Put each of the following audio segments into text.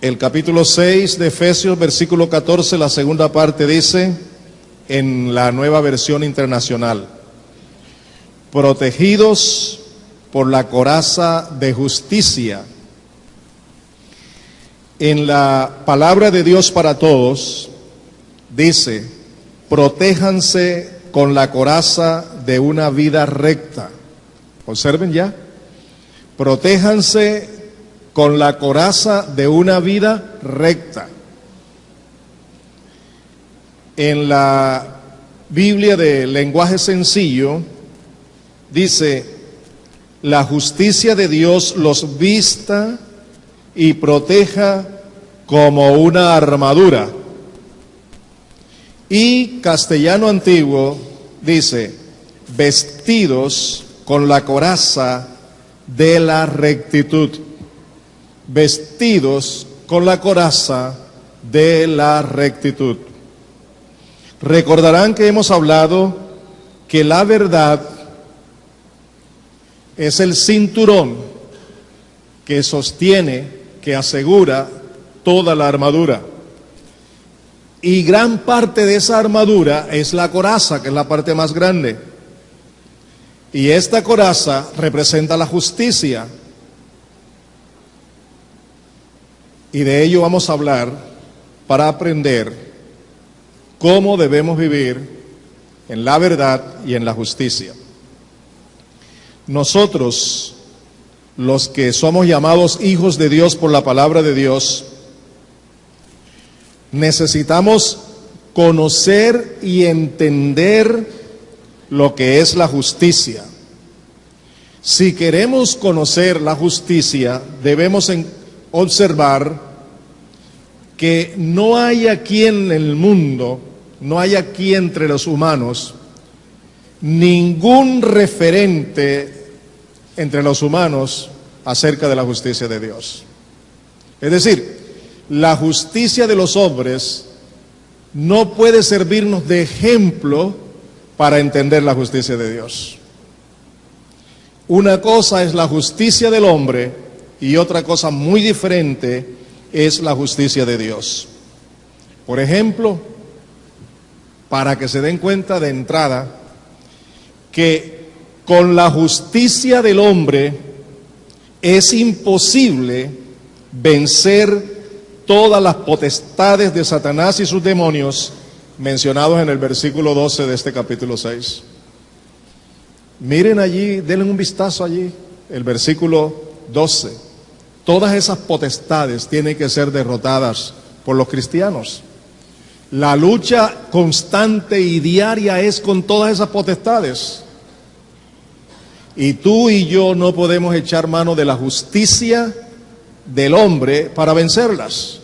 El capítulo 6 de Efesios, versículo 14, la segunda parte dice, en la Nueva Versión Internacional: protegidos por la coraza de justicia. En la Palabra de Dios para Todos dice: protéjanse con la coraza de una vida recta. Observen ya, protéjanse con la coraza de una vida recta. En la Biblia de lenguaje sencillo dice: la justicia de Dios los vista y proteja como una armadura. Y castellano antiguo dice: vestidos con la coraza de la rectitud. Vestidos con la coraza de la rectitud. Recordarán que hemos hablado que la verdad es el cinturón que sostiene, que asegura toda la armadura. Y gran parte de esa armadura es la coraza, que es la parte más grande. Y esta coraza representa la justicia. Y de ello vamos a hablar para aprender cómo debemos vivir en la verdad y en la justicia. Nosotros, los que somos llamados hijos de Dios por la palabra de Dios, necesitamos conocer y entender lo que es la justicia. Si queremos conocer la justicia, debemos observar que no hay aquí en el mundo, no hay aquí entre los humanos, ningún referente entre los humanos acerca de la justicia de Dios. Es decir, la justicia de los hombres no puede servirnos de ejemplo para entender la justicia de Dios. Una cosa es la justicia del hombre y otra cosa muy diferente es la justicia de Dios. Por ejemplo, para que se den cuenta de entrada que con la justicia del hombre es imposible vencer todas las potestades de Satanás y sus demonios mencionados en el versículo 12 de este capítulo 6. Miren allí, denle un vistazo allí, el versículo 12. Todas esas potestades tienen que ser derrotadas por los cristianos. La lucha constante y diaria es con todas esas potestades. Y tú y yo no podemos echar mano de la justicia del hombre para vencerlas.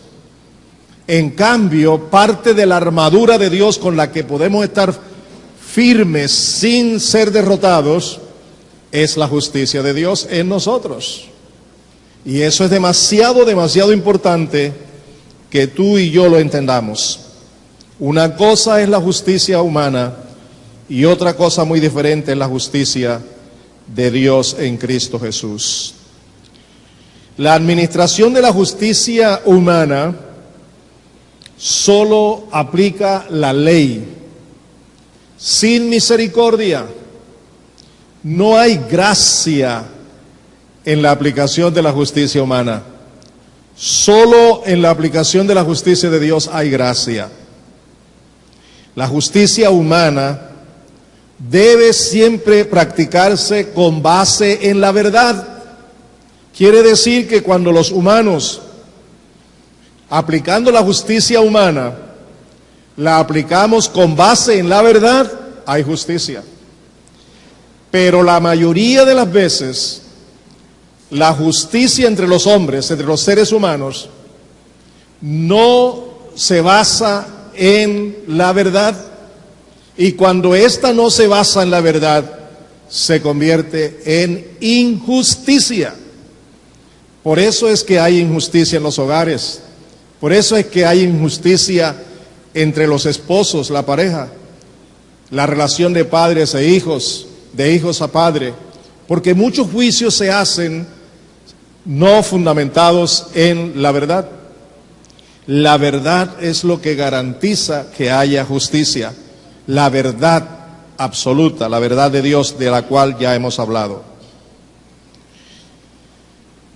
En cambio, parte de la armadura de Dios con la que podemos estar firmes sin ser derrotados es la justicia de Dios en nosotros. Y eso es demasiado importante que tú y yo lo entendamos. Una cosa es la justicia humana y otra cosa muy diferente es la justicia de Dios en Cristo Jesús. La administración de la justicia humana solo aplica la ley, sin misericordia. No hay gracia en la aplicación de la justicia humana. Solo en la aplicación de la justicia de Dios hay gracia. La justicia humana debe siempre practicarse con base en la verdad. Quiere decir que cuando los humanos, aplicando la justicia humana, la aplicamos con base en la verdad, hay justicia. Pero la mayoría de las veces, la justicia entre los hombres, entre los seres humanos, no se basa en la verdad. Y cuando ésta no se basa en la verdad, se convierte en injusticia. Por eso es que hay injusticia en los hogares. Por eso es que hay injusticia entre los esposos, la pareja, la relación de padres e hijos, de hijos a padre. Porque muchos juicios se hacen no fundamentados en la verdad. La verdad es lo que garantiza que haya justicia. La verdad absoluta, la verdad de Dios, de la cual ya hemos hablado.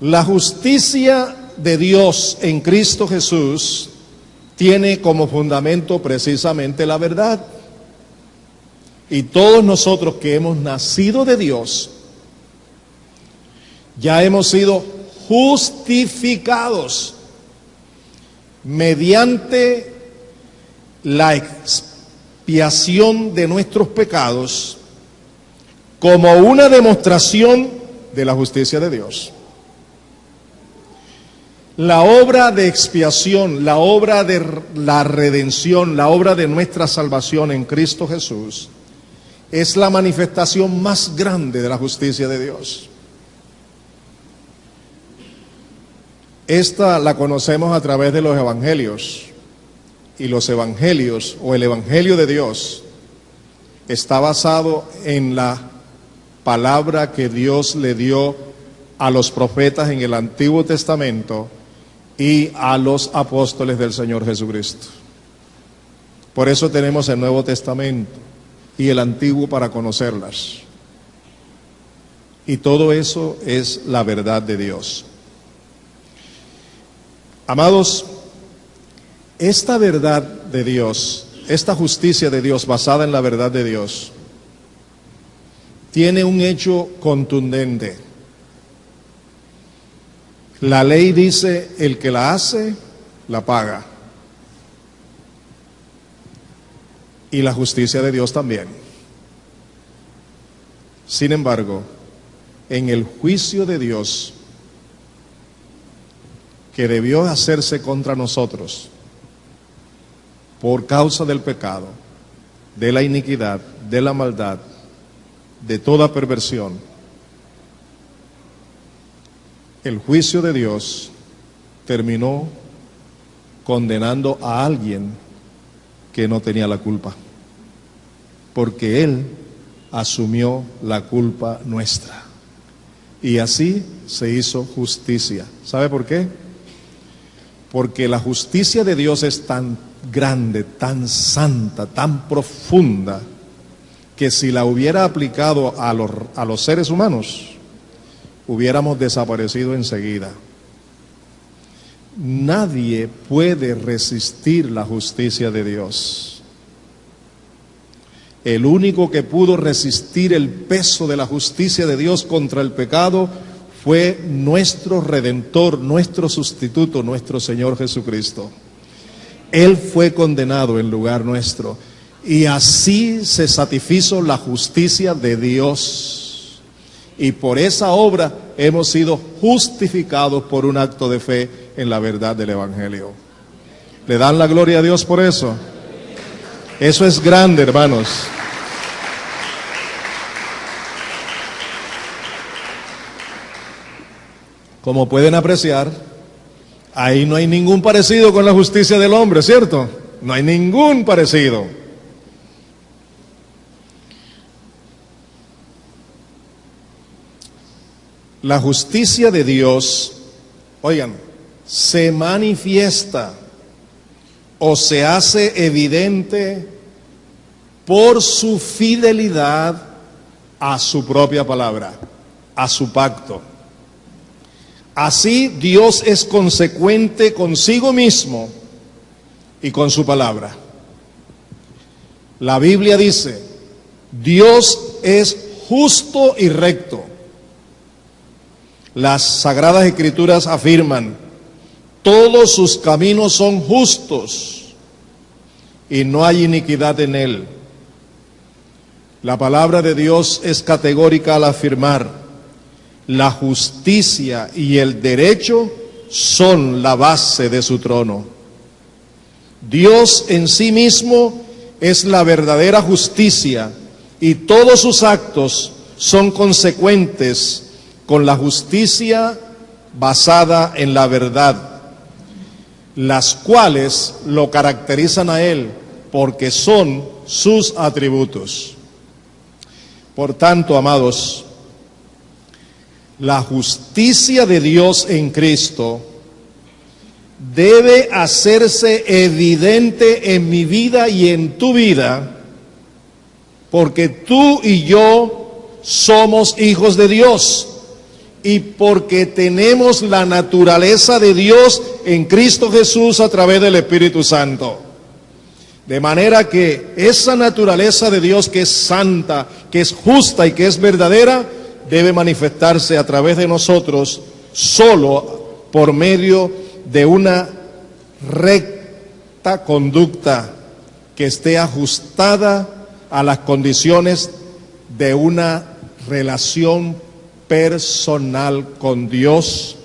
La justicia de Dios en Cristo Jesús tiene como fundamento precisamente la verdad. Y todos nosotros que hemos nacido de Dios, ya hemos sido justificados mediante la expiación de nuestros pecados como una demostración de la justicia de Dios. La obra de expiación, la obra de la redención, la obra de nuestra salvación en Cristo Jesús es la manifestación más grande de la justicia de Dios. Esta la conocemos a través de los evangelios, y los evangelios o el evangelio de Dios está basado en la palabra que Dios le dio a los profetas en el Antiguo Testamento y a los apóstoles del Señor Jesucristo. Por eso tenemos el Nuevo Testamento y el Antiguo para conocerlas. Y todo eso es la verdad de Dios. Amados, esta verdad de Dios, esta justicia de Dios basada en la verdad de Dios, tiene un hecho contundente. La ley dice, el que la hace, la paga. Y la justicia de Dios también. Sin embargo, en el juicio de Dios que debió hacerse contra nosotros por causa del pecado, de la iniquidad, de la maldad, de toda perversión, el juicio de Dios terminó condenando a alguien que no tenía la culpa, porque Él asumió la culpa nuestra. Y así se hizo justicia. ¿Sabe por qué? Porque la justicia de Dios es tan grande, tan santa, tan profunda, que si la hubiera aplicado a los seres humanos, hubiéramos desaparecido enseguida. Nadie puede resistir la justicia de Dios. El único que pudo resistir el peso de la justicia de Dios contra el pecado fue nuestro Redentor, nuestro sustituto, nuestro Señor Jesucristo. Él fue condenado en lugar nuestro, y así se satisfizo la justicia de Dios. Y por esa obra hemos sido justificados por un acto de fe en la verdad del Evangelio. ¿Le dan la gloria a Dios por eso? Eso es grande, hermanos. Como pueden apreciar, ahí no hay ningún parecido con la justicia del hombre, ¿cierto? No hay ningún parecido. La justicia de Dios, oigan, se manifiesta o se hace evidente por su fidelidad a su propia palabra, a su pacto. Así Dios es consecuente consigo mismo y con su palabra. La Biblia dice, Dios es justo y recto. Las Sagradas Escrituras afirman, todos sus caminos son justos y no hay iniquidad en él. La palabra de Dios es categórica al afirmar, la justicia y el derecho son la base de su trono. Dios en sí mismo es la verdadera justicia y todos sus actos son consecuentes con la justicia basada en la verdad, las cuales lo caracterizan a Él porque son sus atributos. Por tanto, amados, la justicia de Dios en Cristo debe hacerse evidente en mi vida y en tu vida, porque tú y yo somos hijos de Dios y porque tenemos la naturaleza de Dios en Cristo Jesús a través del Espíritu Santo. De manera que esa naturaleza de Dios, que es santa, que es justa y que es verdadera, debe manifestarse a través de nosotros solo por medio de una recta conducta que esté ajustada a las condiciones de una relación personal con Dios,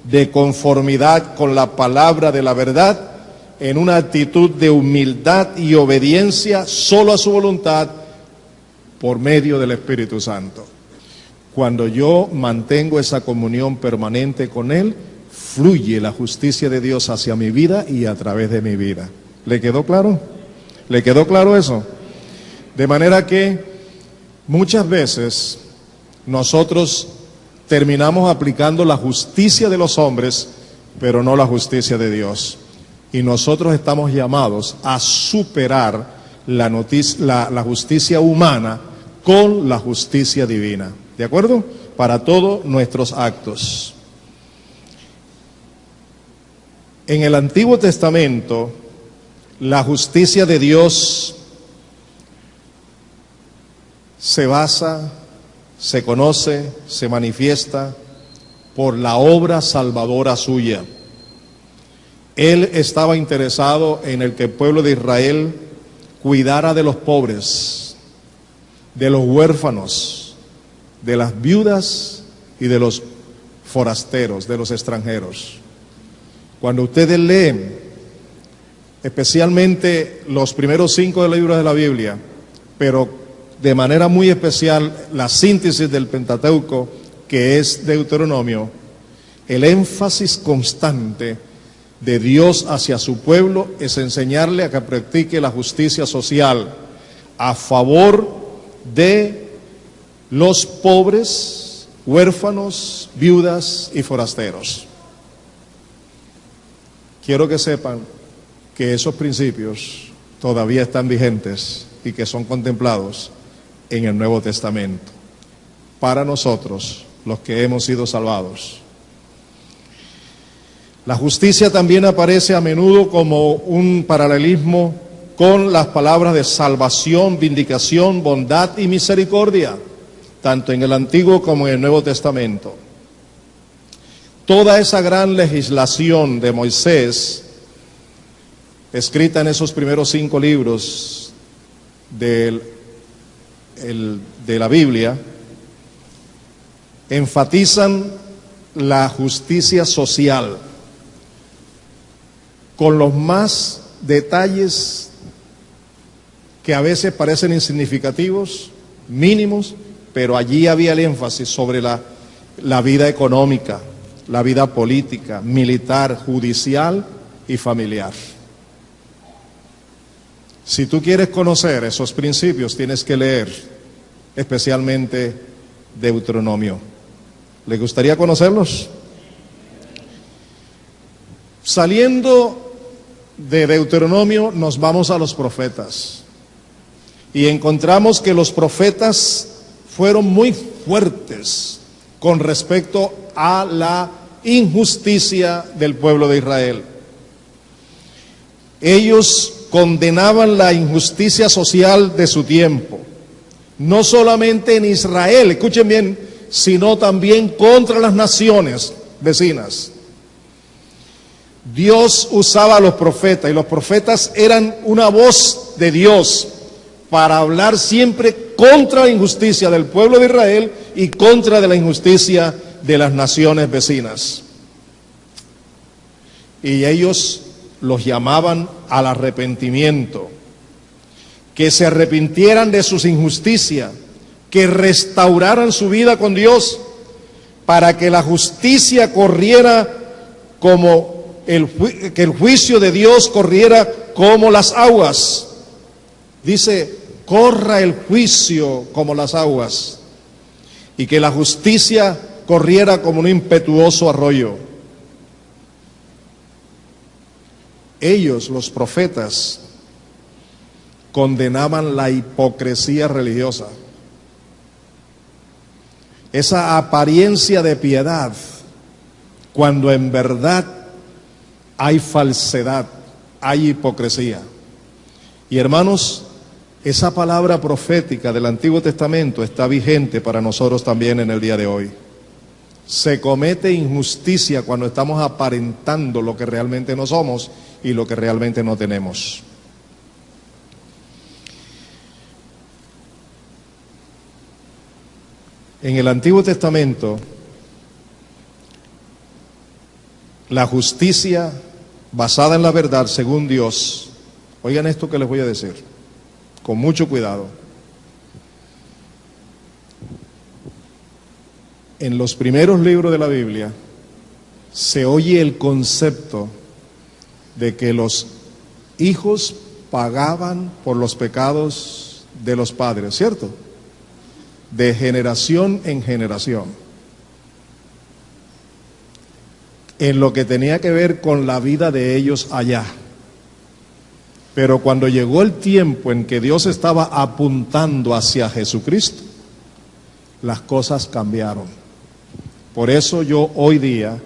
de conformidad con la palabra de la verdad, en una actitud de humildad y obediencia solo a su voluntad por medio del Espíritu Santo. Cuando yo mantengo esa comunión permanente con Él, fluye la justicia de Dios hacia mi vida y a través de mi vida. ¿Le quedó claro? ¿Le quedó claro eso? De manera que muchas veces nosotros terminamos aplicando la justicia de los hombres, pero no la justicia de Dios. Y nosotros estamos llamados a superar la justicia humana con la justicia divina. ¿De acuerdo? Para todos nuestros actos. En el Antiguo Testamento, la justicia de Dios se basa, se conoce, se manifiesta por la obra salvadora suya. Él estaba interesado en el que el pueblo de Israel cuidara de los pobres, de los huérfanos, de las viudas y de los forasteros, de los extranjeros. Cuando ustedes leen, especialmente los primeros 5 libros de la Biblia, pero de manera muy especial la síntesis del Pentateuco, que es Deuteronomio, el énfasis constante de Dios hacia su pueblo es enseñarle a que practique la justicia social a favor de los pobres, huérfanos, viudas y forasteros. Quiero que sepan que esos principios todavía están vigentes y que son contemplados en el Nuevo Testamento para nosotros, los que hemos sido salvados. La justicia también aparece a menudo como un paralelismo con las palabras de salvación, vindicación, bondad y misericordia, tanto en el Antiguo como en el Nuevo Testamento. Toda esa gran legislación de Moisés, escrita en esos primeros 5 libros de la Biblia, enfatizan la justicia social, con los más detalles que a veces parecen insignificativos, mínimos, pero allí había el énfasis sobre la vida económica, la vida política, militar, judicial y familiar. Si tú quieres conocer esos principios, tienes que leer especialmente Deuteronomio. ¿Le gustaría conocerlos? Saliendo de Deuteronomio nos vamos a los profetas y encontramos que los profetas fueron muy fuertes con respecto a la injusticia del pueblo de Israel. Ellos condenaban la injusticia social de su tiempo, no solamente en Israel, escuchen bien, sino también contra las naciones vecinas. Dios usaba a los profetas y los profetas eran una voz de Dios para hablar siempre contra la injusticia del pueblo de Israel y contra de la injusticia de las naciones vecinas. Y ellos los llamaban al arrepentimiento, que se arrepintieran de sus injusticias, que restauraran su vida con Dios, para que la justicia corriera como que el juicio de Dios corriera como las aguas. Dice, corra el juicio como las aguas, y que la justicia corriera como un impetuoso arroyo. Ellos, los profetas, condenaban la hipocresía religiosa, esa apariencia de piedad, cuando en verdad hay falsedad, hay hipocresía. Y hermanos, esa palabra profética del Antiguo Testamento está vigente para nosotros también en el día de hoy. Se comete injusticia cuando estamos aparentando lo que realmente no somos y lo que realmente no tenemos. En el Antiguo Testamento, la justicia basada en la verdad según Dios, oigan esto que les voy a decir, con mucho cuidado. En los primeros libros de la Biblia se oye el concepto de que los hijos pagaban por los pecados de los padres, ¿cierto? De generación en generación. En lo que tenía que ver con la vida de ellos allá. Pero cuando llegó el tiempo en que Dios estaba apuntando hacia Jesucristo, las cosas cambiaron. Por eso yo hoy día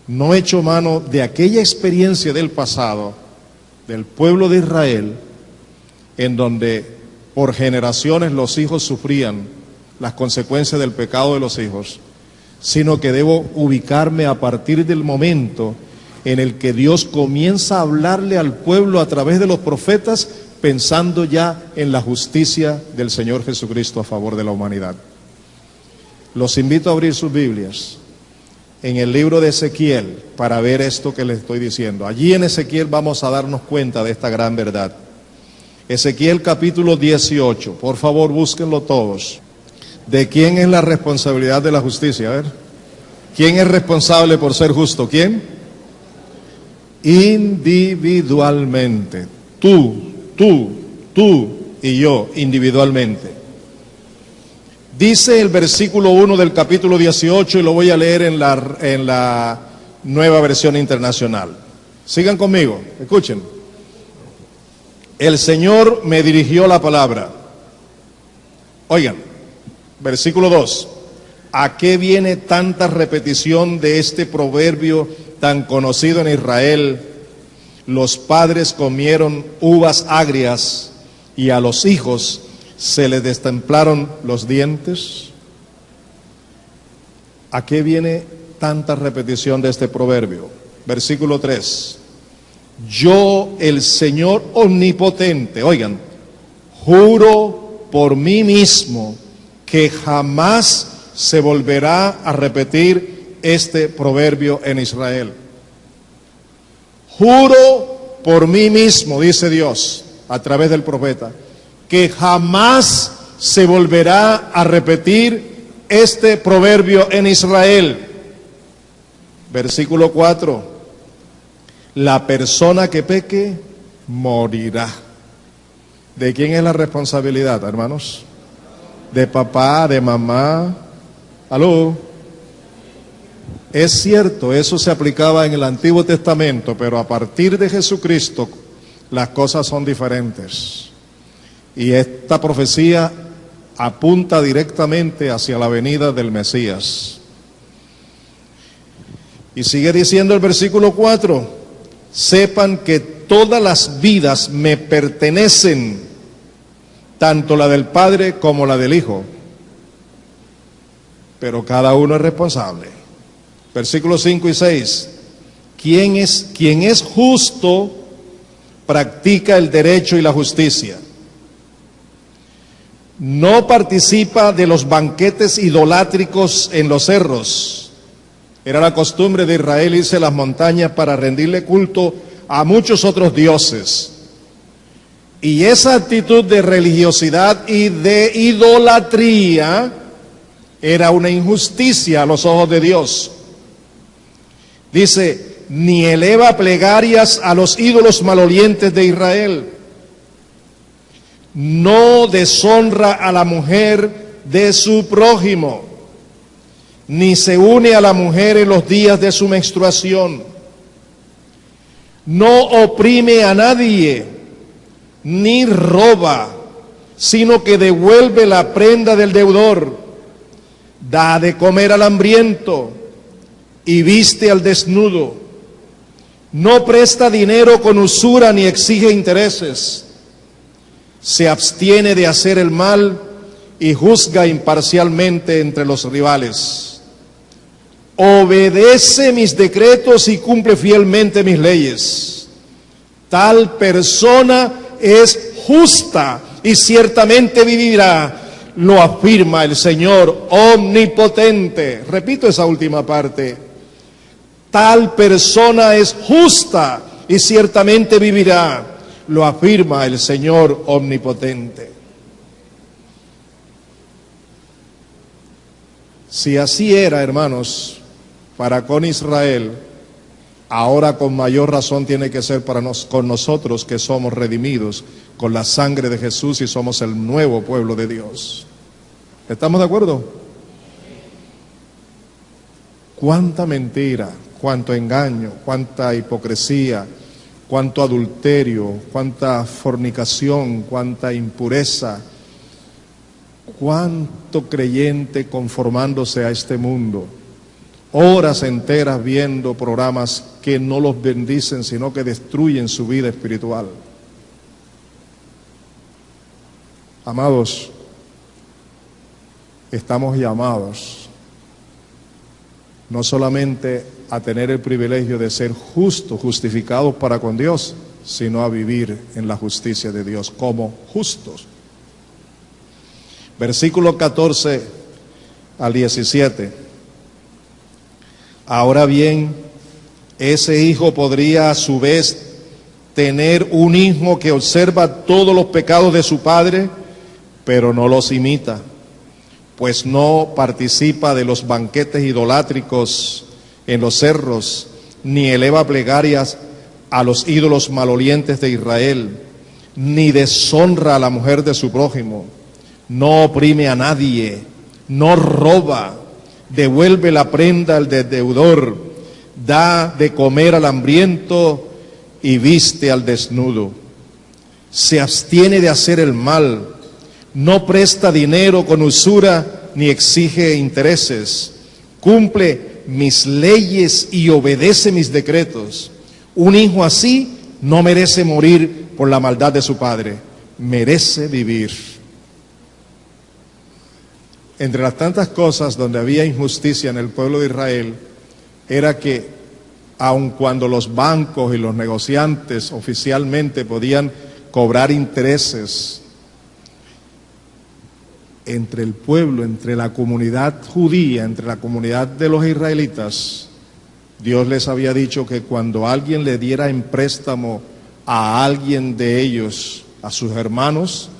no echo mano de aquella experiencia del pasado, del pueblo de Israel, en donde por generaciones los hijos sufrían las consecuencias del pecado de los hijos, sino que debo ubicarme a partir del momento en el que Dios comienza a hablarle al pueblo a través de los profetas, pensando ya en la justicia del Señor Jesucristo a favor de la humanidad. Los invito a abrir sus Biblias en el libro de Ezequiel para ver esto que les estoy diciendo. Allí en Ezequiel vamos a darnos cuenta de esta gran verdad. Ezequiel capítulo 18, por favor búsquenlo todos. ¿De quién es la responsabilidad de la justicia? A ver, ¿quién es responsable por ser justo? ¿Quién? Individualmente. Tú y yo, individualmente. Dice el versículo 1 del capítulo 18, y lo voy a leer en la Nueva Versión Internacional. Sigan conmigo, escuchen. El Señor me dirigió la palabra. Oigan, versículo 2. ¿A qué viene tanta repetición de este proverbio tan conocido en Israel? Los padres comieron uvas agrias y a los hijos se les destemplaron los dientes. ¿A qué viene tanta repetición de este proverbio? Versículo 3. Yo, el Señor omnipotente, oigan, juro por mí mismo que jamás se volverá a repetir este proverbio en Israel. Juro por mí mismo, dice Dios a través del profeta, que jamás se volverá a repetir este proverbio en Israel. Versículo 4. La persona que peque morirá. ¿De quién es la responsabilidad, hermanos? ¿De papá, de mamá? ¿Aló? Es cierto, eso se aplicaba en el Antiguo Testamento, pero a partir de Jesucristo las cosas son diferentes. Y esta profecía apunta directamente hacia la venida del Mesías. Y sigue diciendo el versículo 4, sepan que todas las vidas me pertenecen, tanto la del Padre como la del Hijo, pero cada uno es responsable. Versículos 5 y 6, quien es justo practica el derecho y la justicia. No participa de los banquetes idolátricos en los cerros. Era la costumbre de Israel irse a las montañas para rendirle culto a muchos otros dioses. Y esa actitud de religiosidad y de idolatría era una injusticia a los ojos de Dios. Dice, ni eleva plegarias a los ídolos malolientes de Israel. No deshonra a la mujer de su prójimo, ni se une a la mujer en los días de su menstruación. no oprime a nadie, ni roba, sino que devuelve la prenda del deudor, da de comer al hambriento y viste al desnudo. No presta dinero con usura ni exige intereses. Se abstiene de hacer el mal y juzga imparcialmente entre los rivales. Obedece mis decretos y cumple fielmente mis leyes. Tal persona es justa y ciertamente vivirá, lo afirma el Señor omnipotente. Repito esa última parte. Tal persona es justa y ciertamente vivirá, lo afirma el Señor omnipotente. Si así era, hermanos, para con Israel, ahora con mayor razón tiene que ser con nosotros que somos redimidos con la sangre de Jesús y somos el nuevo pueblo de Dios. ¿Estamos de acuerdo? Cuánta mentira, cuánto engaño, cuánta hipocresía, cuánto adulterio, cuánta fornicación, cuánta impureza, cuánto creyente conformándose a este mundo, horas enteras viendo programas que no los bendicen, sino que destruyen su vida espiritual. Amados, estamos llamados no solamente a tener el privilegio de ser justos, justificados para con Dios, sino a vivir en la justicia de Dios como justos. Versículo 14 al 17. Ahora bien, ese hijo podría a su vez tener un hijo que observa todos los pecados de su padre, pero no los imita, pues no participa de los banquetes idolátricos en los cerros, ni eleva plegarias a los ídolos malolientes de Israel, ni deshonra a la mujer de su prójimo, no oprime a nadie, no roba, devuelve la prenda al deudor, da de comer al hambriento y viste al desnudo. Se abstiene de hacer el mal, no presta dinero con usura ni exige intereses, cumple mis leyes y obedece mis decretos. Un hijo así no merece morir por la maldad de su padre, merece vivir. Entre las tantas cosas donde había injusticia en el pueblo de Israel, era que aun cuando los bancos y los negociantes oficialmente podían cobrar intereses, entre el pueblo, entre la comunidad judía, entre la comunidad de los israelitas, Dios les había dicho que cuando alguien le diera en préstamo a alguien de ellos, a sus hermanos,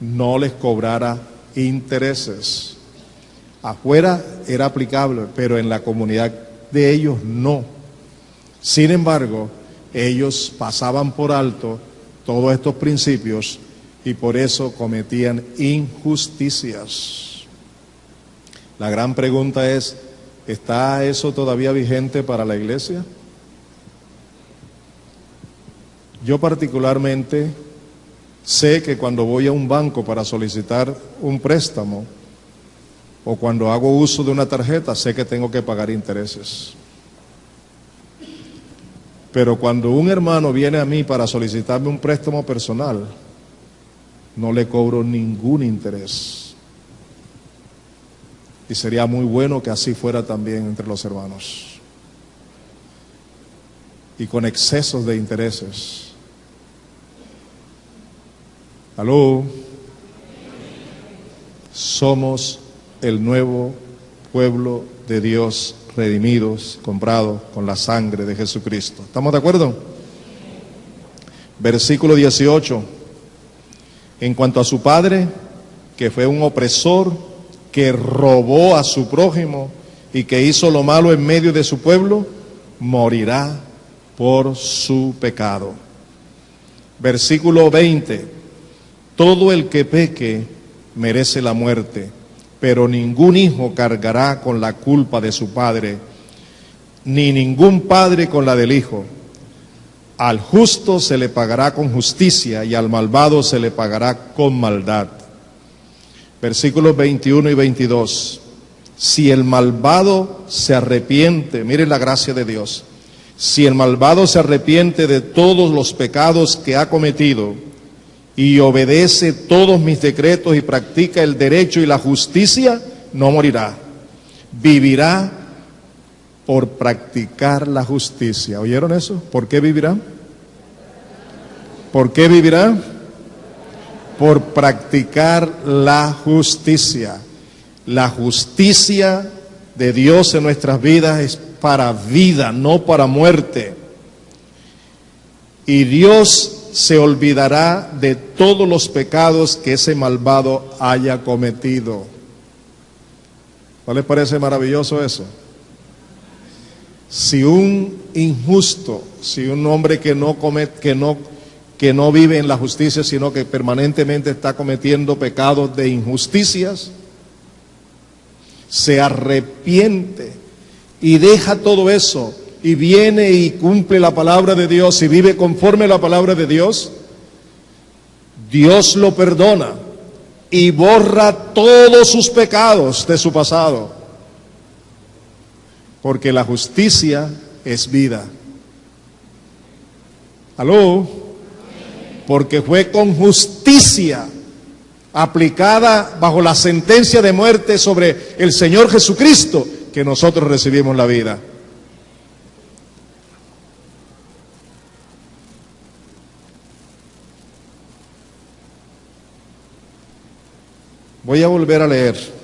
no les cobrara intereses. Afuera era aplicable, pero en la comunidad de ellos no. Sin embargo, ellos pasaban por alto todos estos principios y por eso cometían injusticias. La gran pregunta es, ¿está eso todavía vigente para la iglesia? Yo particularmente sé que cuando voy a un banco para solicitar un préstamo o cuando hago uso de una tarjeta, sé que tengo que pagar intereses. Pero cuando un hermano viene a mí para solicitarme un préstamo personal, no le cobro ningún interés. Y sería muy bueno que así fuera también entre los hermanos. Y con excesos de intereses. ¿Aló? Somos el nuevo pueblo de Dios, redimidos, comprados con la sangre de Jesucristo. ¿Estamos de acuerdo? Versículo 18. En cuanto a su padre, que fue un opresor, que robó a su prójimo y que hizo lo malo en medio de su pueblo, morirá por su pecado. Versículo 20. Todo el que peque merece la muerte, pero ningún hijo cargará con la culpa de su padre, ni ningún padre con la del hijo. Al justo se le pagará con justicia y al malvado se le pagará con maldad. Versículos 21 y 22. Si el malvado se arrepiente, miren la gracia de Dios, si el malvado se arrepiente de todos los pecados que ha cometido y obedece todos mis decretos y practica el derecho y la justicia, no morirá, vivirá por practicar la justicia. ¿Oyeron eso? ¿Por qué vivirá? ¿Por qué vivirá? Por practicar la justicia. La justicia de Dios en nuestras vidas es para vida, no para muerte. Y Dios se olvidará de todos los pecados que ese malvado haya cometido. ¿No les parece maravilloso eso? Si un injusto, si un hombre que no vive en la justicia, sino que permanentemente está cometiendo pecados de injusticias, se arrepiente y deja todo eso y viene y cumple la palabra de Dios y vive conforme a la palabra de Dios, Dios lo perdona y borra todos sus pecados de su pasado, porque la justicia es vida. ¿Aló? Porque fue con justicia aplicada bajo la sentencia de muerte sobre el Señor Jesucristo que nosotros recibimos la vida. Voy a volver a leer.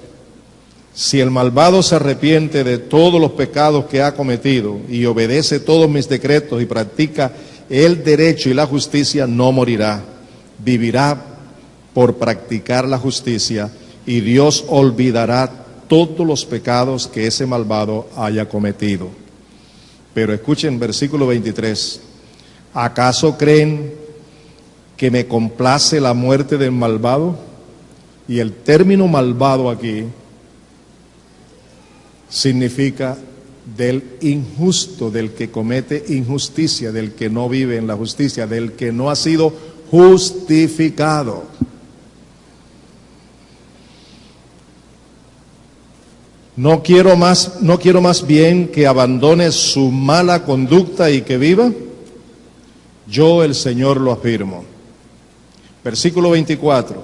Si el malvado se arrepiente de todos los pecados que ha cometido y obedece todos mis decretos y practica el derecho y la justicia, no morirá, vivirá por practicar la justicia, y Dios olvidará todos los pecados que ese malvado haya cometido. Pero escuchen versículo 23. ¿Acaso creen que me complace la muerte del malvado? Y el término malvado aquí significa del injusto, del que comete injusticia, del que no vive en la justicia, del que no ha sido justificado. No quiero más bien que abandone su mala conducta y que viva. Yo, el Señor, lo afirmo. Versículo 24.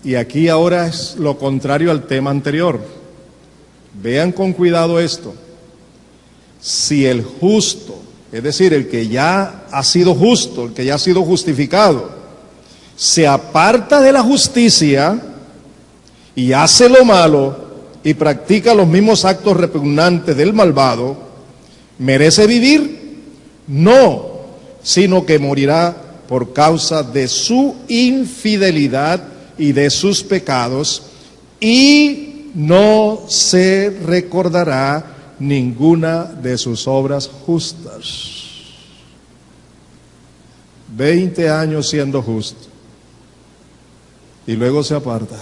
Y aquí ahora es lo contrario al tema anterior. Vean con cuidado esto. Si el justo, es decir, el que ya ha sido justo, el que ya ha sido justificado, se aparta de la justicia y hace lo malo y practica los mismos actos repugnantes del malvado, ¿merece vivir? No, sino que morirá por causa de su infidelidad y de sus pecados, y no se recordará ninguna de sus obras justas. 20 años siendo justo y luego se aparta,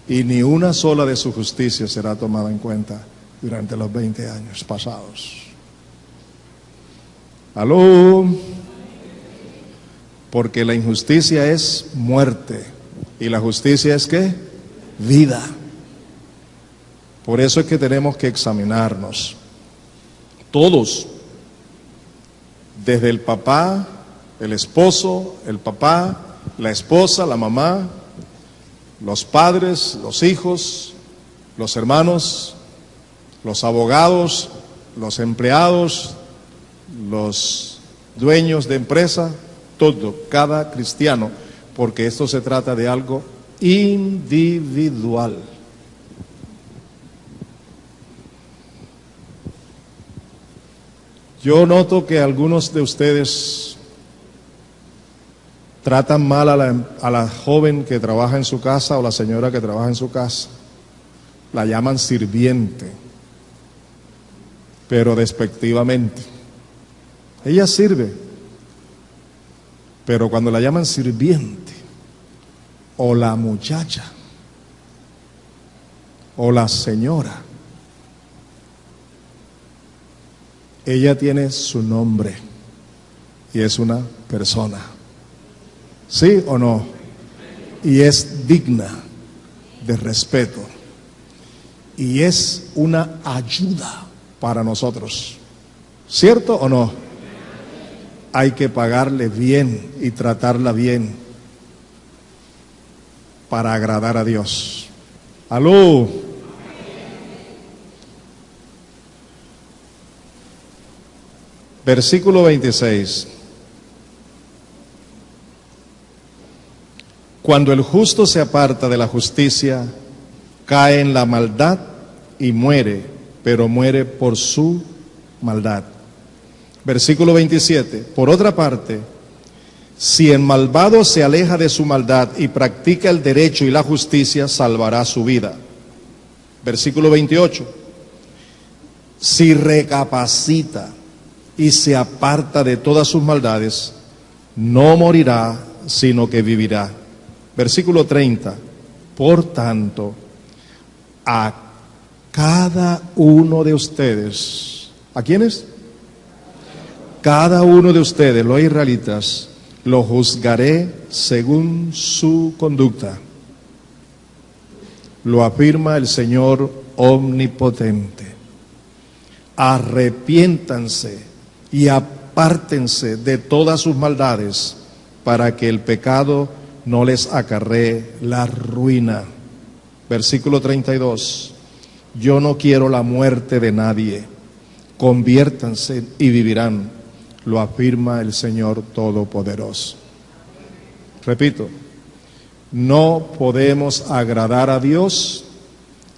y ni una sola de su justicia será tomada en cuenta durante los 20 años pasados. ¿Aló? Porque la injusticia es muerte y la justicia es ¿qué? Vida. Por eso es que tenemos que examinarnos todos, desde el papá, el esposo, el papá, la esposa, la mamá, los padres, los hijos, los hermanos, los abogados, los empleados, los dueños de empresa, todo, cada cristiano, porque esto se trata de algo individual. Yo noto que algunos de ustedes tratan mal a la joven que trabaja en su casa o la señora que trabaja en su casa. La llaman sirviente, pero despectivamente. Ella sirve, pero cuando la llaman sirviente, o la muchacha, o la señora, ella tiene su nombre, y es una persona. ¿Sí o no? Y es digna de respeto. Y es una ayuda para nosotros. ¿Cierto o no? Hay que pagarle bien y tratarla bien para agradar a Dios. ¡Aló! Versículo 26. Cuando el justo se aparta de la justicia, cae en la maldad y muere, pero muere por su maldad. Versículo 27. Por otra parte, si el malvado se aleja de su maldad y practica el derecho y la justicia, salvará su vida. Versículo 28. Si recapacita y se aparta de todas sus maldades, no morirá, sino que vivirá. Versículo 30. Por tanto, a cada uno de ustedes, ¿a quiénes? Cada uno de ustedes, los israelitas, lo juzgaré según su conducta. Lo afirma el Señor omnipotente. Arrepiéntanse y apártense de todas sus maldades para que el pecado no les acarree la ruina. Versículo 32. Yo no quiero la muerte de nadie. Conviértanse y vivirán. Lo afirma el Señor Todopoderoso. Repito, no podemos agradar a Dios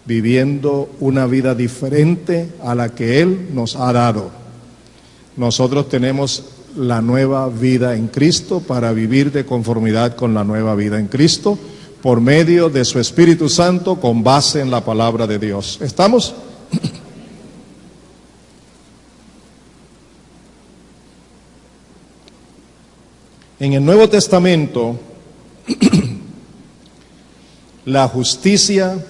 viviendo una vida diferente a la que Él nos ha dado. Nosotros tenemos la nueva vida en Cristo para vivir de conformidad con la nueva vida en Cristo por medio de su Espíritu Santo con base en la palabra de Dios. ¿Estamos? En el Nuevo Testamento, la justicia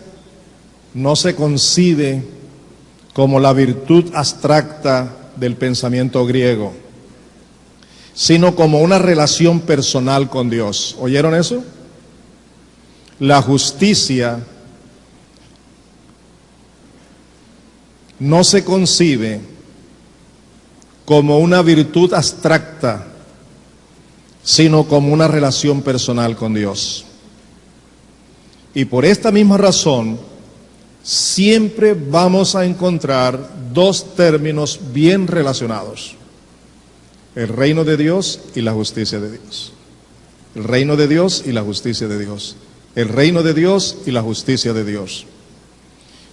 no se concibe como la virtud abstracta del pensamiento griego, sino como una relación personal con Dios. ¿Oyeron eso? La justicia no se concibe como una virtud abstracta, sino como una relación personal con Dios. Y por esta misma razón, siempre vamos a encontrar dos términos bien relacionados: el reino de Dios y la justicia de Dios. El reino de Dios y la justicia de Dios. El reino de Dios y la justicia de Dios.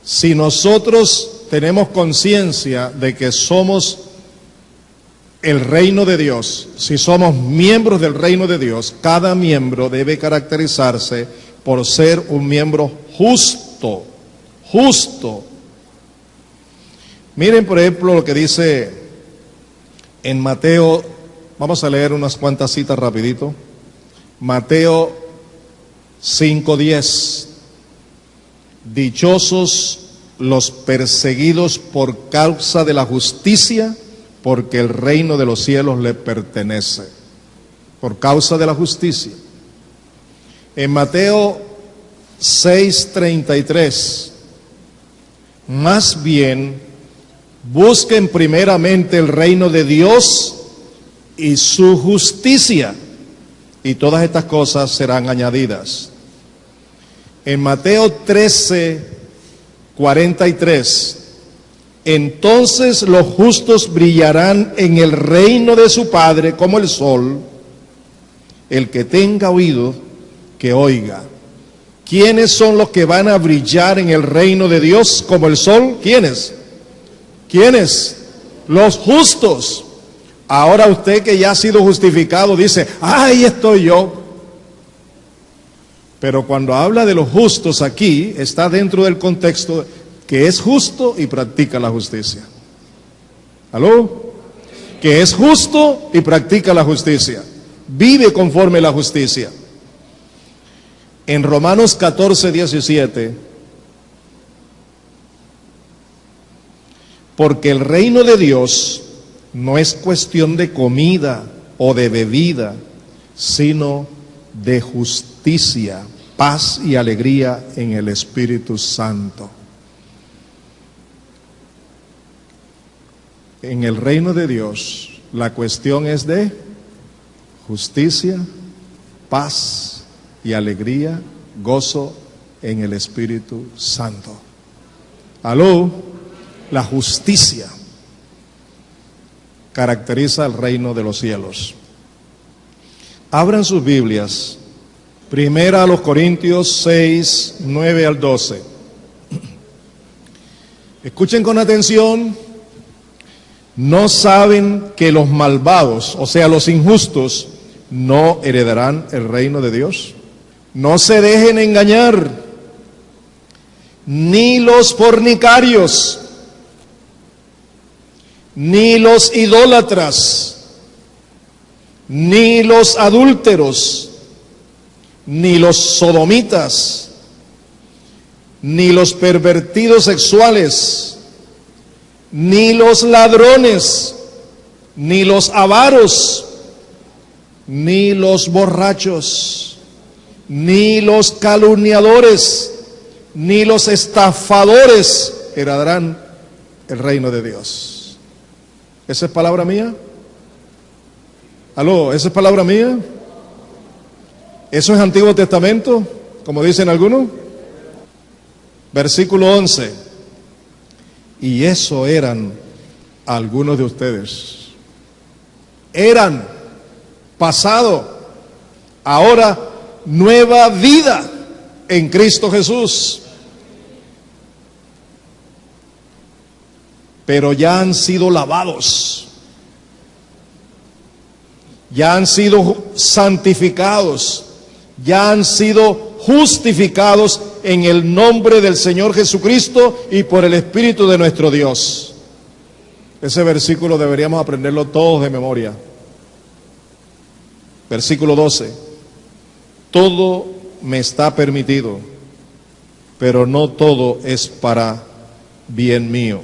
Si nosotros tenemos conciencia de que somos el reino de Dios, si somos miembros del reino de Dios, cada miembro debe caracterizarse por ser un miembro justo. Justo. Miren, por ejemplo, lo que dice en Mateo. Vamos a leer unas cuantas citas rapidito. Mateo 5:10. Dichosos los perseguidos por causa de la justicia, porque el reino de los cielos les pertenece. Por causa de la justicia. En Mateo 6:33. Más bien, busquen primeramente el reino de Dios y su justicia, y todas estas cosas serán añadidas. En Mateo 13:43, entonces los justos brillarán en el reino de su Padre como el sol. El que tenga oído, que oiga. ¿Quiénes son los que van a brillar en el reino de Dios como el sol? ¿Quiénes? ¿Quiénes? Los justos. Ahora usted que ya ha sido justificado dice, ¡ay, estoy yo! Pero cuando habla de los justos aquí, está dentro del contexto que es justo y practica la justicia. ¿Aló? Que es justo y practica la justicia. Vive conforme a la justicia. En Romanos 14:17, porque el reino de Dios no es cuestión de comida o de bebida, sino de justicia, paz y alegría en el Espíritu Santo. En el reino de Dios, la cuestión es de justicia, paz y alegría, gozo en el Espíritu Santo. Aló, la justicia caracteriza el reino de los cielos. Abran sus Biblias, primera a los Corintios 6, 9 al 12. Escuchen con atención. ¿No saben que los malvados, o sea, los injustos, no heredarán el reino de Dios? No se dejen engañar, ni los fornicarios, ni los idólatras, ni los adúlteros, ni los sodomitas, ni los pervertidos sexuales, ni los ladrones, ni los avaros, ni los borrachos, ni los calumniadores, ni los estafadores heredarán el reino de Dios. ¿Esa es palabra mía? ¿Aló? ¿Esa es palabra mía? ¿Eso es Antiguo Testamento, como dicen algunos? Versículo 11. Y eso eran algunos de ustedes. Eran pasado, ahora nueva vida en Cristo Jesús. Pero ya han sido lavados, ya han sido santificados, ya han sido justificados en el nombre del Señor Jesucristo y por el Espíritu de nuestro Dios. Ese versículo deberíamos aprenderlo todos de memoria. Versículo 12. Todo me está permitido, pero no todo es para bien mío.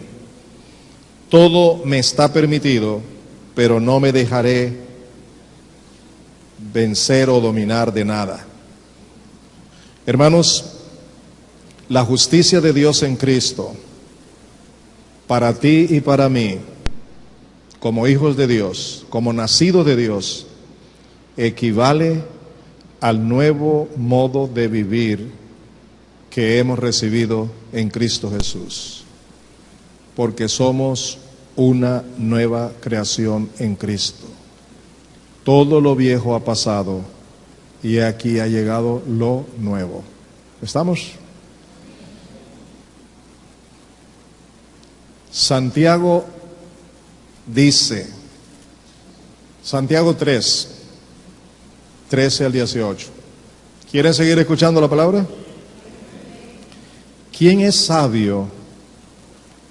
Todo me está permitido, pero no me dejaré vencer o dominar de nada. Hermanos, la justicia de Dios en Cristo, para ti y para mí, como hijos de Dios, como nacidos de Dios, equivale al nuevo modo de vivir que hemos recibido en Cristo Jesús, porque somos una nueva creación en Cristo. Todo lo viejo ha pasado y aquí ha llegado lo nuevo. ¿Estamos? Santiago dice, Santiago 3, 13 al 18. ¿Quieren seguir escuchando la palabra? ¿Quién es sabio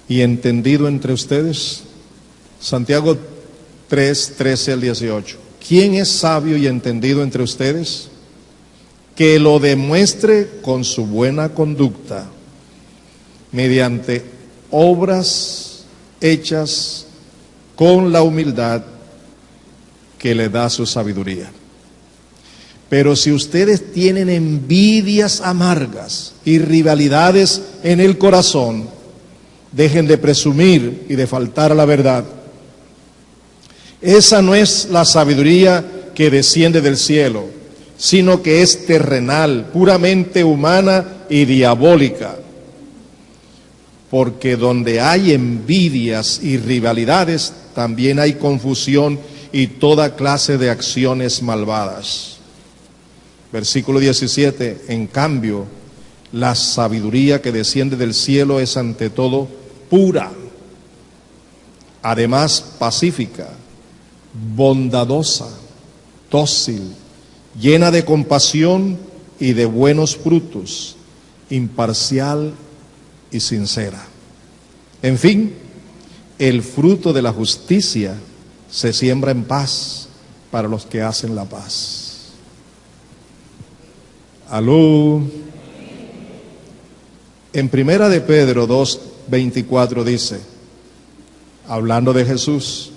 y entendido entre ustedes? Santiago 3, 13 al 18. ¿Quién es sabio y entendido entre ustedes? Que lo demuestre con su buena conducta, mediante obras hechas con la humildad que le da su sabiduría. Pero si ustedes tienen envidias amargas y rivalidades en el corazón, dejen de presumir y de faltar a la verdad. Esa no es la sabiduría que desciende del cielo, sino que es terrenal, puramente humana y diabólica. Porque donde hay envidias y rivalidades, también hay confusión y toda clase de acciones malvadas. Versículo 17, en cambio, la sabiduría que desciende del cielo es ante todo pura, además pacífica, bondadosa, dócil, llena de compasión y de buenos frutos, imparcial y sincera. En fin, el fruto de la justicia se siembra en paz para los que hacen la paz. Aló. En primera de Pedro 2:24 dice, hablando de Jesús,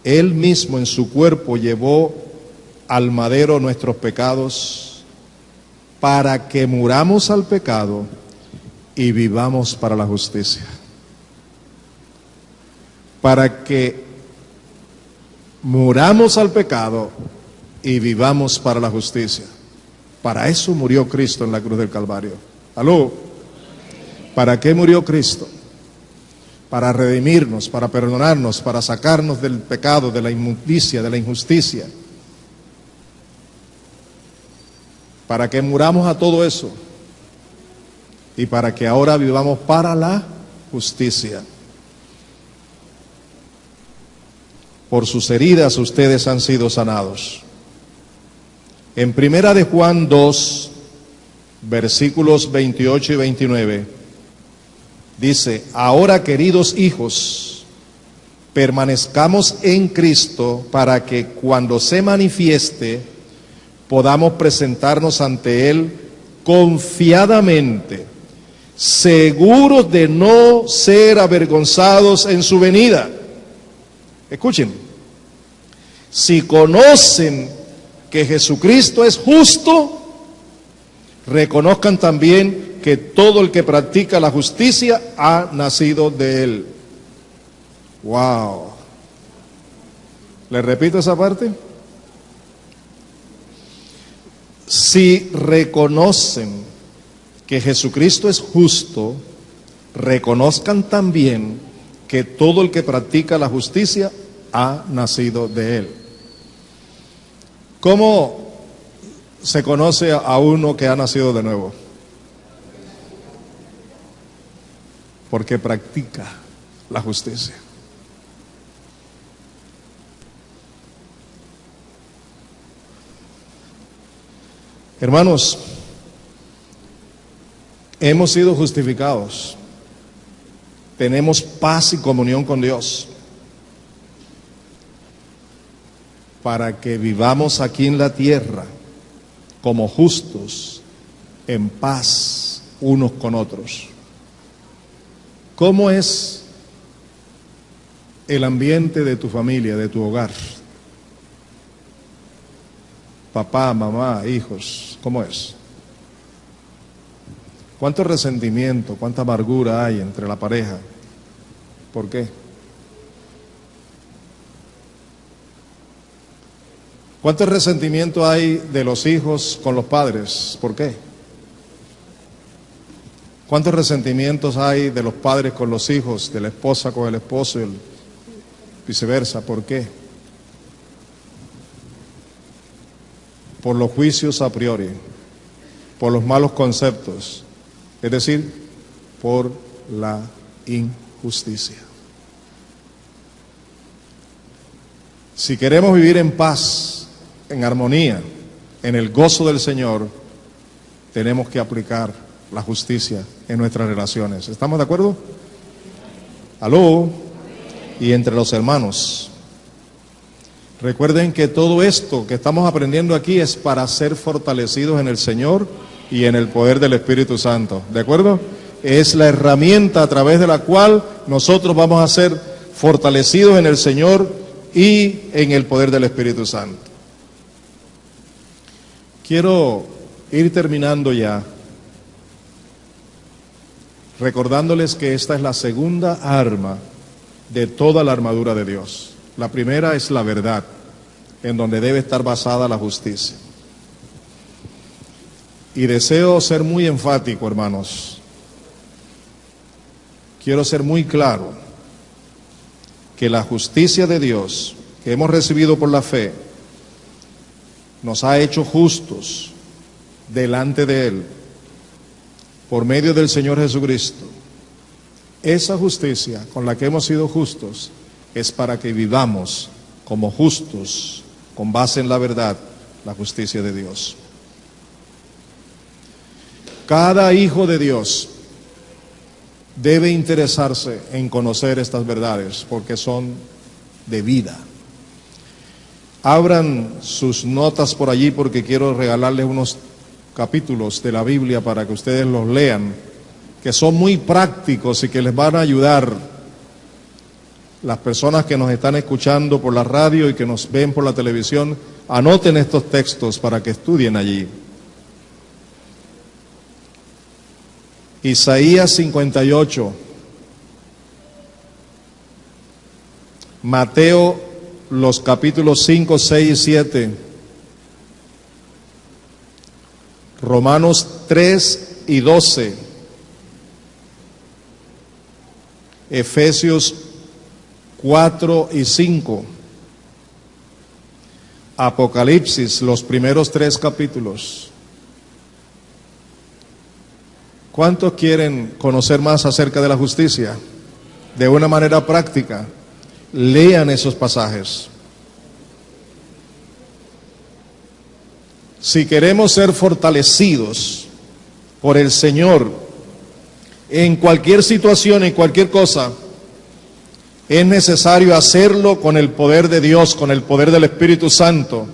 Él mismo en su cuerpo llevó al madero nuestros pecados para que muramos al pecado y vivamos para la justicia. Para que muramos al pecado y vivamos para la justicia. Para eso murió Cristo en la cruz del Calvario. ¿Aló? ¿Para qué murió Cristo? Para redimirnos, para perdonarnos, para sacarnos del pecado, de la inmundicia, de la injusticia. Para que muramos a todo eso y para que ahora vivamos para la justicia. Por sus heridas ustedes han sido sanados. En Primera de Juan 2, versículos 28 y 29, dice: ahora, queridos hijos, permanezcamos en Cristo para que cuando se manifieste podamos presentarnos ante Él confiadamente, seguros de no ser avergonzados en su venida. Escuchen, si conocen que Jesucristo es justo, reconozcan también que todo el que practica la justicia ha nacido de Él. Wow. ¿Le repito esa parte? Si reconocen que Jesucristo es justo, reconozcan también que todo el que practica la justicia ha nacido de Él. ¿Cómo se conoce a uno que ha nacido de nuevo? Porque practica la justicia. Hermanos, hemos sido justificados. Tenemos paz y comunión con Dios. Para que vivamos aquí en la tierra como justos, en paz unos con otros. ¿Cómo es el ambiente de tu familia, de tu hogar? Papá, mamá, hijos, ¿cómo es? ¿Cuánto resentimiento, cuánta amargura hay entre la pareja? ¿Por qué? ¿Cuánto resentimiento hay de los hijos con los padres? ¿Por qué? ¿Cuántos resentimientos hay de los padres con los hijos, de la esposa con el esposo y viceversa? ¿Por qué? Por los juicios a priori, por los malos conceptos, es decir, por la injusticia. Si queremos vivir en paz, en armonía, en el gozo del Señor, tenemos que aplicar la justicia en nuestras relaciones. ¿Estamos de acuerdo? ¿Aló? Y entre los hermanos. Recuerden que todo esto que estamos aprendiendo aquí es para ser fortalecidos en el Señor y en el poder del Espíritu Santo. ¿De acuerdo? Es la herramienta a través de la cual nosotros vamos a ser fortalecidos en el Señor y en el poder del Espíritu Santo. Quiero ir terminando ya, recordándoles que esta es la segunda arma de toda la armadura de Dios. La primera es la verdad, en donde debe estar basada la justicia. Y deseo ser muy enfático, hermanos. Quiero ser muy claro que la justicia de Dios que hemos recibido por la fe nos ha hecho justos delante de Él por medio del Señor Jesucristo. Esa justicia con la que hemos sido justos es para que vivamos como justos, con base en la verdad, la justicia de Dios. Cada hijo de Dios debe interesarse en conocer estas verdades porque son de vida. Abran sus notas por allí porque quiero regalarles unos capítulos de la Biblia para que ustedes los lean, que son muy prácticos y que les van a ayudar las personas que nos están escuchando por la radio y que nos ven por la televisión, anoten estos textos para que estudien allí. Isaías 58, Mateo, los capítulos 5, 6 y 7, Romanos 3 y 12, Efesios 4 y 5, Apocalipsis, los primeros 3 capítulos. ¿Cuántos quieren conocer más acerca de la justicia? De una manera práctica, lean esos pasajes. Si queremos ser fortalecidos por el Señor en cualquier situación, en cualquier cosa, es necesario hacerlo con el poder de Dios, con el poder del Espíritu Santo.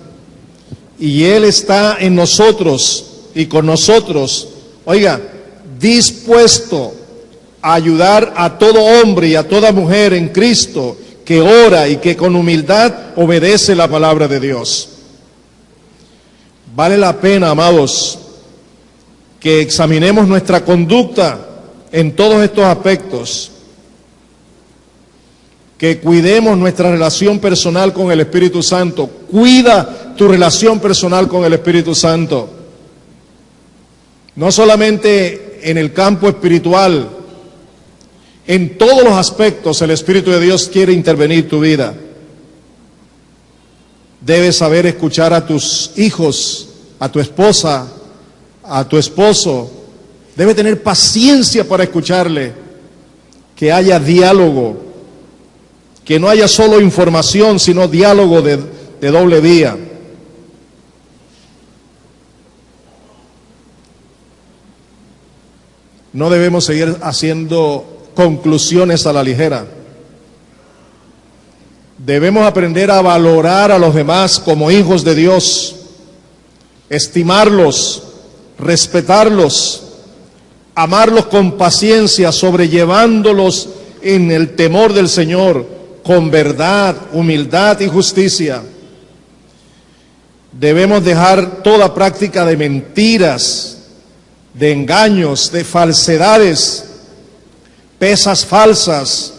Y Él está en nosotros y con nosotros, oiga, dispuesto a ayudar a todo hombre y a toda mujer en Cristo que ora y que con humildad obedece la palabra de Dios. Vale la pena, amados, que examinemos nuestra conducta en todos estos aspectos, que cuidemos nuestra relación personal con el Espíritu Santo. Cuida tu relación personal con el Espíritu Santo. No solamente en el campo espiritual, en todos los aspectos el Espíritu de Dios quiere intervenir en tu vida. Debes saber escuchar a tus hijos, a tu esposa, a tu esposo. Debes tener paciencia para escucharle, que haya diálogo, que no haya solo información, sino diálogo de doble vía. No debemos seguir haciendo conclusiones a la ligera. Debemos aprender a valorar a los demás como hijos de Dios, estimarlos, respetarlos, amarlos con paciencia, sobrellevándolos en el temor del Señor, con verdad, humildad y justicia. Debemos dejar toda práctica de mentiras, de engaños, de falsedades, pesas falsas,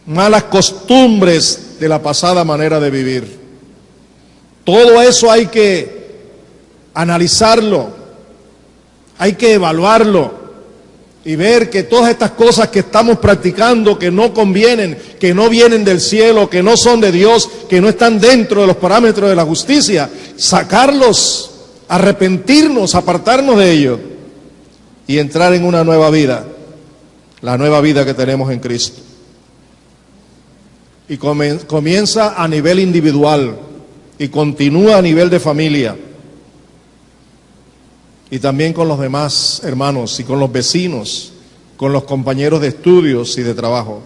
malas costumbres de la pasada manera de vivir. Todo eso hay que analizarlo, hay que evaluarlo y ver que todas estas cosas que estamos practicando, que no convienen, que no vienen del cielo, que no son de Dios, que no están dentro de los parámetros de la justicia, sacarlos, arrepentirnos, apartarnos de ellos y entrar en una nueva vida, la nueva vida que tenemos en Cristo. Y comienza a nivel individual y continúa a nivel de familia. Y también con los demás hermanos y con los vecinos, con los compañeros de estudios y de trabajo.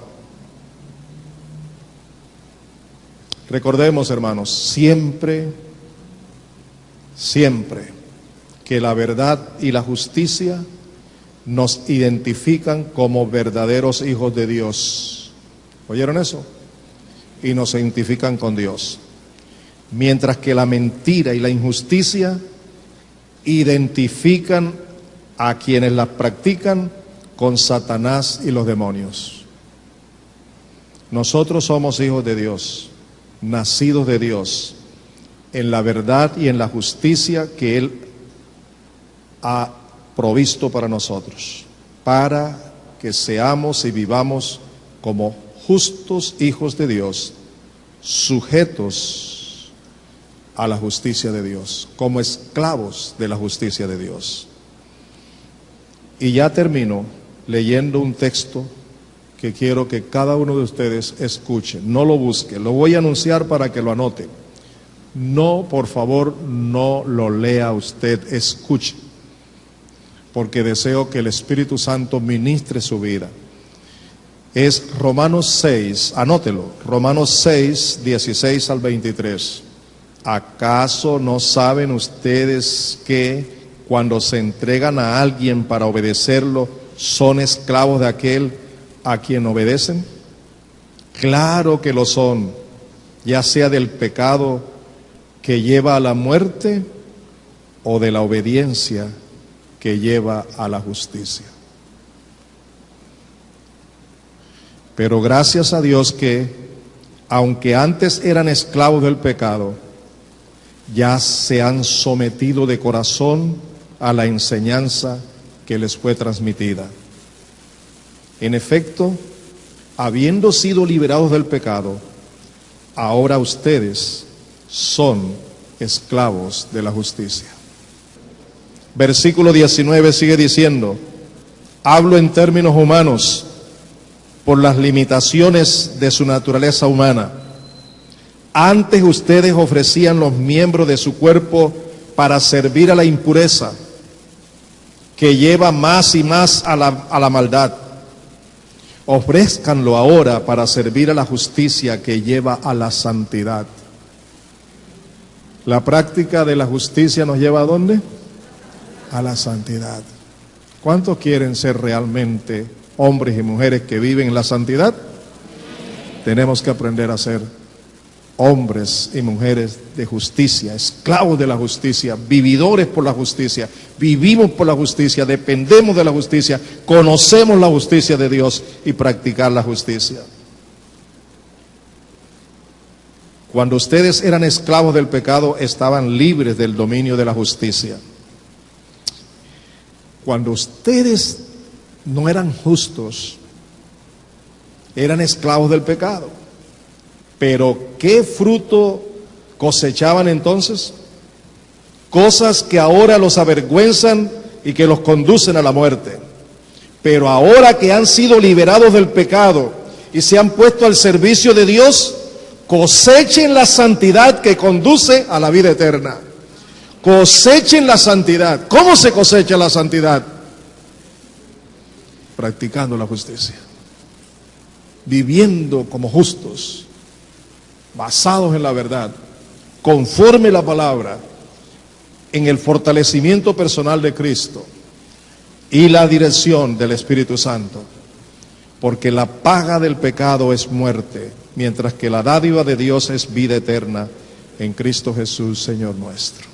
Recordemos, hermanos, siempre que la verdad y la justicia nos identifican como verdaderos hijos de Dios. ¿Oyeron eso? Y nos identifican con Dios. Mientras que la mentira y la injusticia identifican a quienes las practican con Satanás y los demonios. Nosotros somos hijos de Dios, nacidos de Dios, en la verdad y en la justicia que Él ha provisto para nosotros, para que seamos y vivamos como justos hijos de Dios, sujetos a la justicia de Dios, como esclavos de la justicia de Dios. Y ya termino leyendo un texto que quiero que cada uno de ustedes escuche. No lo busque, lo voy a anunciar para que lo anote. No, por favor, no lo lea usted, escuche, porque deseo que el Espíritu Santo ministre su vida. Es Romanos 6, anótelo, Romanos 6, 16 al 23. ¿Acaso no saben ustedes que cuando se entregan a alguien para obedecerlo, son esclavos de aquel a quien obedecen? Claro que lo son, ya sea del pecado que lleva a la muerte o de la obediencia que lleva a la justicia. Pero gracias a Dios que, aunque antes eran esclavos del pecado, ya se han sometido de corazón a la enseñanza que les fue transmitida. En efecto, habiendo sido liberados del pecado, ahora ustedes son esclavos de la justicia. Versículo 19 sigue diciendo: hablo en términos humanos por las limitaciones de su naturaleza humana. Antes ustedes ofrecían los miembros de su cuerpo para servir a la impureza, que lleva más y más a la maldad. Ofrézcanlo ahora para servir a la justicia, que lleva a la santidad. La práctica de la justicia nos lleva ¿a dónde? A la santidad. ¿Cuántos quieren ser realmente hombres y mujeres que viven en la santidad? Tenemos que aprender a ser hombres y mujeres de justicia, esclavos de la justicia, vividores por la justicia. Vivimos por la justicia, dependemos de la justicia, conocemos la justicia de Dios y practicar la justicia. Cuando ustedes eran esclavos del pecado, estaban libres del dominio de la justicia. Cuando ustedes no eran justos, eran esclavos del pecado. Pero ¿qué fruto cosechaban entonces? Cosas que ahora los avergüenzan y que los conducen a la muerte. Pero ahora que han sido liberados del pecado y se han puesto al servicio de Dios, cosechen la santidad que conduce a la vida eterna. Cosechen la santidad. ¿Cómo se cosecha la santidad? Practicando la justicia, viviendo como justos, basados en la verdad, conforme a la palabra, en el fortalecimiento personal de Cristo y la dirección del Espíritu Santo, porque la paga del pecado es muerte, mientras que la dádiva de Dios es vida eterna en Cristo Jesús, Señor nuestro.